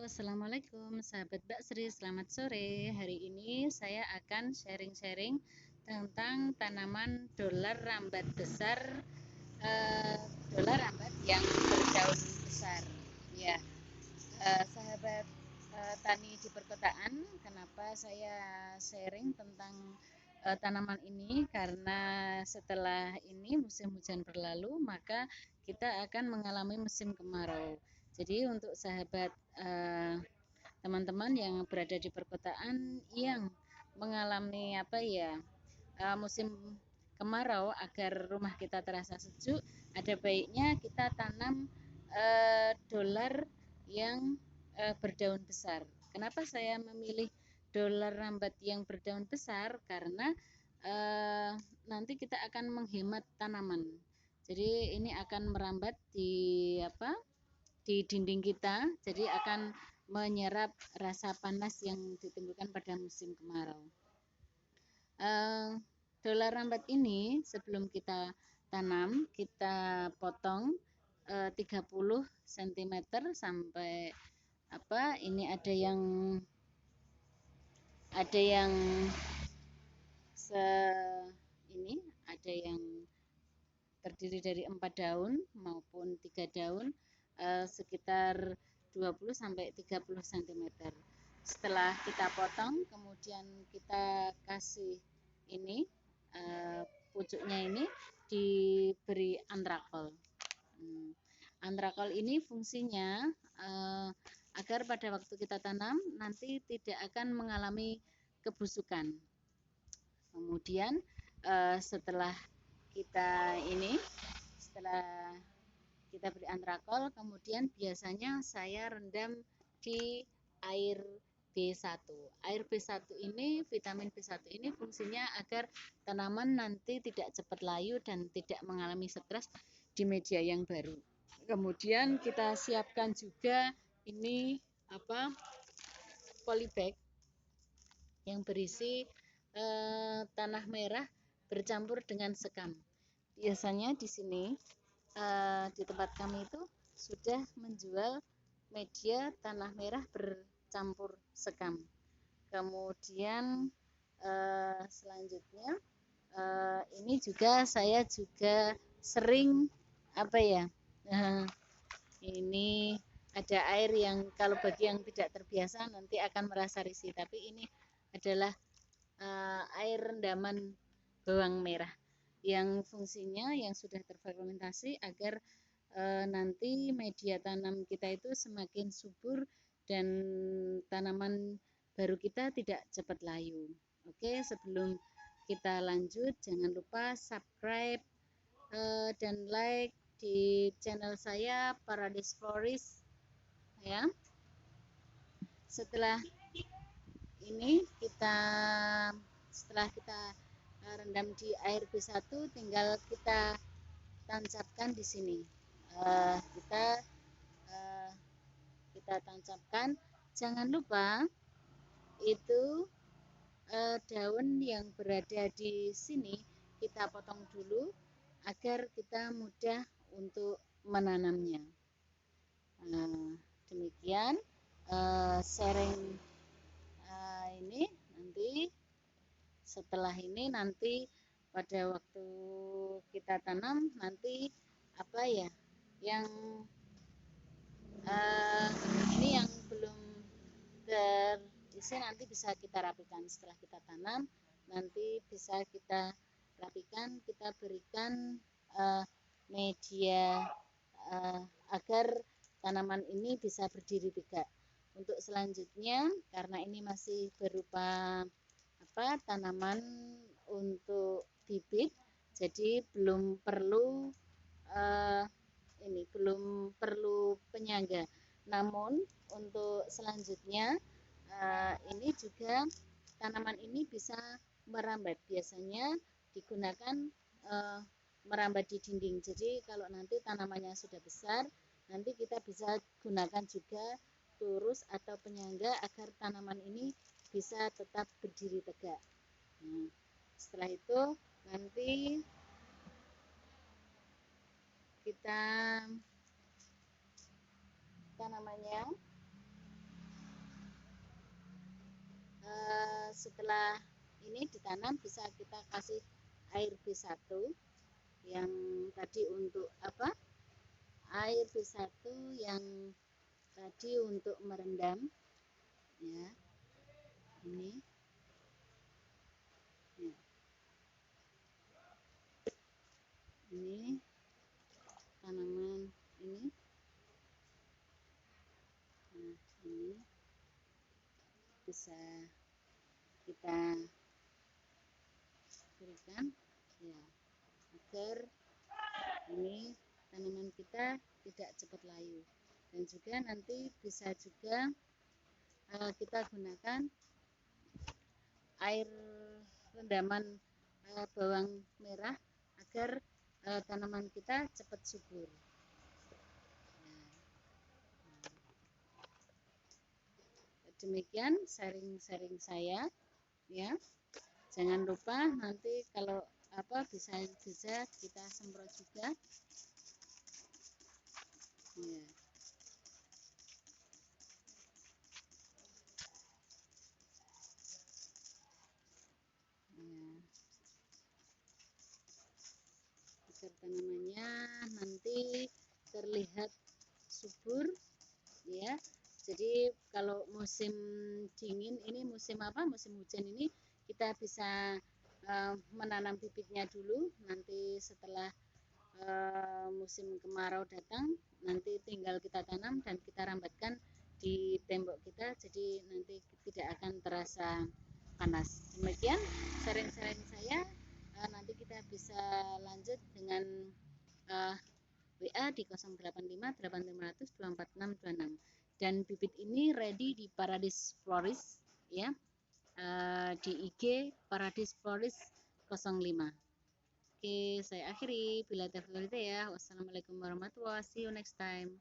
Assalamualaikum sahabat Mbak Sri, selamat sore. Hari ini saya akan sharing-sharing tentang tanaman dolar rambat besar, eh, dolar rambat yang berdaun besar. Ya, sahabat tani di perkotaan, kenapa saya sharing tentang tanaman ini? Karena setelah ini musim hujan berlalu, maka kita akan mengalami musim kemarau. Jadi untuk sahabat teman-teman yang berada di perkotaan yang mengalami musim kemarau, agar rumah kita terasa sejuk, ada baiknya kita tanam dolar yang berdaun besar. Kenapa saya memilih dolar rambat yang berdaun besar? Karena nanti kita akan menghemat tanaman. Jadi ini akan merambat di dinding kita, jadi akan menyerap rasa panas yang ditimbulkan pada musim kemarau. Dolar rambat ini sebelum kita tanam, kita potong 30 cm sampai ini ada yang ini ada yang terdiri dari 4 daun maupun 3 daun, sekitar 20 sampai 30 cm. Setelah kita potong, kemudian kita kasih ini pucuknya ini diberi antrakol. Antrakol ini fungsinya agar pada waktu kita tanam nanti tidak akan mengalami kebusukan. Kemudian setelah kita beri antrakol, kemudian biasanya saya rendam di air B1. Air B1 ini, vitamin B1 ini fungsinya agar tanaman nanti tidak cepat layu dan tidak mengalami stres di media yang baru. Kemudian kita siapkan juga ini polybag yang berisi tanah merah bercampur dengan sekam. Biasanya di sini di tempat kami itu sudah menjual media tanah merah bercampur sekam. Kemudian selanjutnya ini juga saya sering ini ada air yang kalau bagi yang tidak terbiasa nanti akan merasa risih, tapi ini adalah air rendaman bawang merah yang fungsinya yang sudah terfermentasi agar nanti media tanam kita itu semakin subur dan tanaman baru kita tidak cepat layu. Oke, sebelum kita lanjut, jangan lupa subscribe dan like di channel saya Paradise Florist ya. Setelah kita rendam di air B1, tinggal kita tancapkan di sini. Kita tancapkan. Jangan lupa itu daun yang berada di sini kita potong dulu agar kita mudah untuk menanamnya. Demikian sharing ini. Nanti setelah ini pada waktu kita tanam nanti yang ini yang belum terisi nanti bisa kita rapikan. Setelah kita tanam nanti bisa kita rapikan, kita berikan media agar tanaman ini bisa berdiri tegak. Untuk selanjutnya, karena ini masih berupa tanaman untuk bibit, jadi belum perlu penyangga. Namun untuk selanjutnya ini juga tanaman ini bisa merambat. Biasanya digunakan merambat di dinding. Jadi kalau nanti tanamannya sudah besar, nanti kita bisa gunakan juga turus atau penyangga agar tanaman ini bisa tetap berdiri tegak. Setelah itu nanti kita setelah ini ditanam bisa kita kasih air B1 yang tadi untuk apa? Air B1 yang tadi untuk merendam ya. Ini ya. Ini tanaman ini. Nah, ini bisa kita berikan ya agar ini tanaman kita tidak cepat layu, dan juga nanti bisa juga kita gunakan air rendaman bawang merah agar tanaman kita cepat subur. Demikian sharing-sharing saya ya. Jangan lupa nanti kalau apa bisa kita semprot juga ya. Agar tanamannya nanti terlihat subur ya. Jadi kalau musim dingin ini, musim apa, musim hujan ini, kita bisa menanam bibitnya dulu. Nanti setelah musim kemarau datang, nanti tinggal kita tanam dan kita rambatkan di tembok kita, jadi nanti tidak akan terasa panas. Demikian sharing-sharing saya. Nanti kita bisa lanjut dengan WA di 085 8500 24626, dan bibit ini ready di Paradis Floris ya, di IG Paradis Floris 05. Oke, saya akhiri. Bila taufiq ya. Wassalamualaikum warahmatullahi wabarakatuh. See you next time.